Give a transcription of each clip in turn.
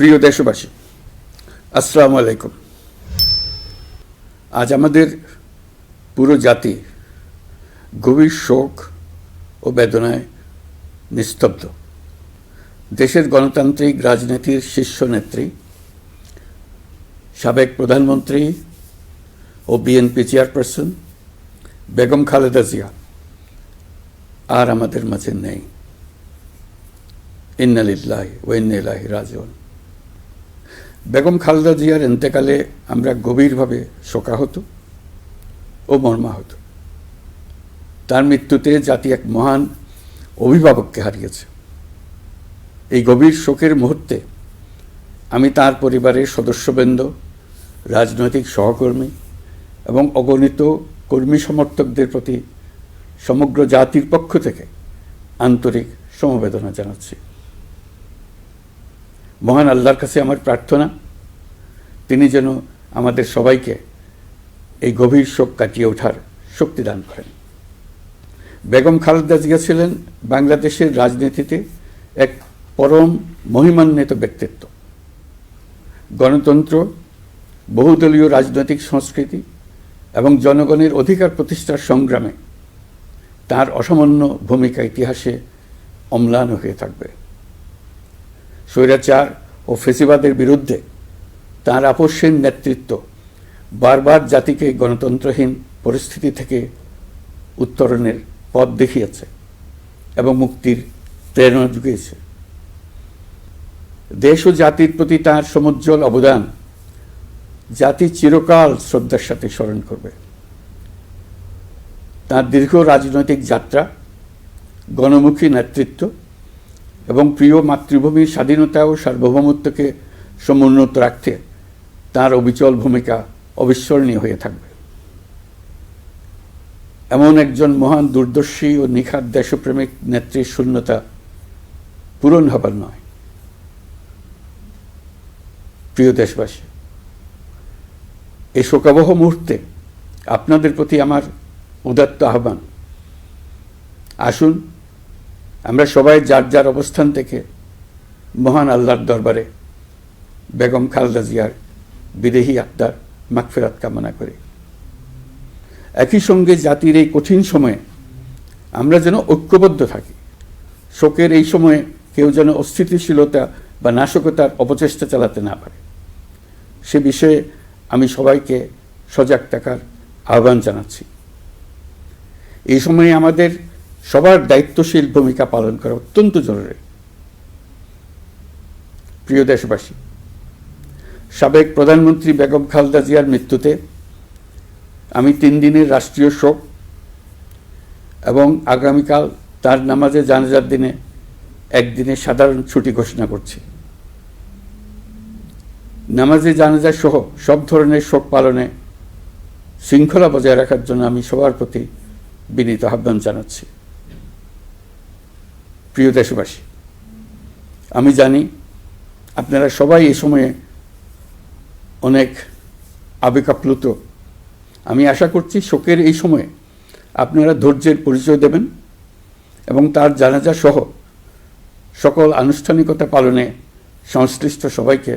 প্রিয় দেশবাসী, আসসালামু আলাইকুম। আজ আমাদের পুরো জাতি গভীর শোক ও বেদনায় নিস্তব্ধ। দেশের গণতান্ত্রিক রাজনীতির শীর্ষ নেত্রী, সাবেক প্রধানমন্ত্রী ও বিএনপি চেয়ারপারসন বেগম খালেদা জিয়া আর আমাদের মাঝে নেই। ইন্না লিল্লাহি ওয়া ইন্না ইলাইহি রাজিউন। বেগম খালেদা জিয়ার ইন্তেকালে আমরা গভীরভাবে শোকাহত ও মর্মাহত। তার মৃত্যুতে জাতি এক মহান অভিভাবককে হারিয়েছে। এই গভীর শোকের মুহূর্তে আমি তার পরিবারের সদস্যবৃন্দ, রাজনৈতিক সহকর্মী এবং অগণিত কর্মী সমর্থকদের প্রতি সমগ্র জাতির পক্ষ থেকে আন্তরিক সমবেদনা জানাচ্ছি। মহান আল্লাহর কাছে আমার প্রার্থনা, তিনি যেন আমাদের সবাইকে এই গভীর শোক কাটিয়ে ওঠার শক্তি দান করেন। বেগম খালেদা জিয়া ছিলেন বাংলাদেশের রাজনীতিতে এক পরম মহিমান্বিত ব্যক্তিত্ব। গণতন্ত্র, বহুদলীয় রাজনৈতিক সংস্কৃতি এবং জনগণের অধিকার প্রতিষ্ঠার সংগ্রামে তার অসামান্য ভূমিকা ইতিহাসে অম্লান হয়ে থাকবে। স্বৈরাচার ও ফেসিবাদের বিরুদ্ধে তাঁর আপসহীন নেতৃত্ব বারবার জাতিকে গণতন্ত্রহীন পরিস্থিতি থেকে উত্তরণের পথ দেখিয়েছে এবং মুক্তির প্রেরণা জুগিয়েছে। দেশ ও জাতির প্রতি তাঁর সমুজ্জ্বল অবদান জাতি চিরকাল শ্রদ্ধার সাথে স্মরণ করবে। তাঁর দীর্ঘ রাজনৈতিক যাত্রা, গণমুখী নেতৃত্ব এবং প্রিয় মাতৃভূমির স্বাধীনতা ও সার্বভৌমত্বকে সমুন্নত রাখতে তাঁর অবিচল ভূমিকা অবিস্মরণীয় হয়ে থাকবে। এমন একজন মহান দূরদর্শী ও নিখাদ দেশপ্রেমিক নেত্রীর শূন্যতা পূরণ হবার নয়। প্রিয় দেশবাসী, এই শোকাবহ মুহূর্তে আপনাদের প্রতি আমার উদাত্ত আহ্বান, আসুন আমরা সবাই যার যার অবস্থান থেকে মহান আল্লাহর দরবারে বেগম খালেদা জিয়ার বিদেহী আত্মার মাগফিরাত কামনা করি। একই সঙ্গে জাতির এই কঠিন সময়ে আমরা যেন ঐক্যবদ্ধ থাকি। শোকের এই সময়ে কেউ যেন অস্থিতিশীলতা বা নাশকতার অপচেষ্টা চালাতে না পারে, সে বিষয়ে আমি সবাইকে সজাগ থাকার আহ্বান জানাচ্ছি। এই সময়ে আমাদের সবার দায়িত্বশীল ভূমিকা পালন করা অত্যন্ত জরুরি। প্রিয় দেশবাসী, সাবেক প্রধানমন্ত্রী বেগম খালেদা জিয়ার মৃত্যুতে আমি 3 দিনের রাষ্ট্রীয় শোক এবং আগামীকাল তার নামাজে জানাজার দিনে একদিনের সাধারণ ছুটি ঘোষণা করছি। নামাজে জানাজা সহ সব ধরনের শোক পালনে শৃঙ্খলা বজায় রাখার জন্য আমি সবার প্রতি বিনীত আহ্বান জানাচ্ছি। প্রিয় দেশবাসী, আমি জানি আপনারা সবাই এই সময়ে অনেক আবেগাপ্লুত। আমি আশা করছি শোকের এই সময়ে আপনারা ধৈর্যের পরিচয় দেবেন এবং তার জানাজা সহ সকল আনুষ্ঠানিকতা পালনে সংশ্লিষ্ট সবাইকে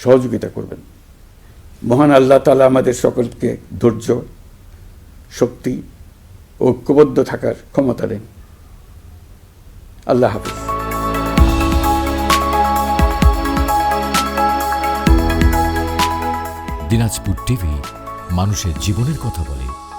সহযোগিতা করবেন। মহান আল্লাহ তাআলা আমাদের সকলকে ধৈর্য, শক্তি, ঐক্যবদ্ধ থাকার ক্ষমতা দেন। আল্লাহ হাফেজ। দিনাজপুর টিভি, মানুষের জীবনের কথা বলে।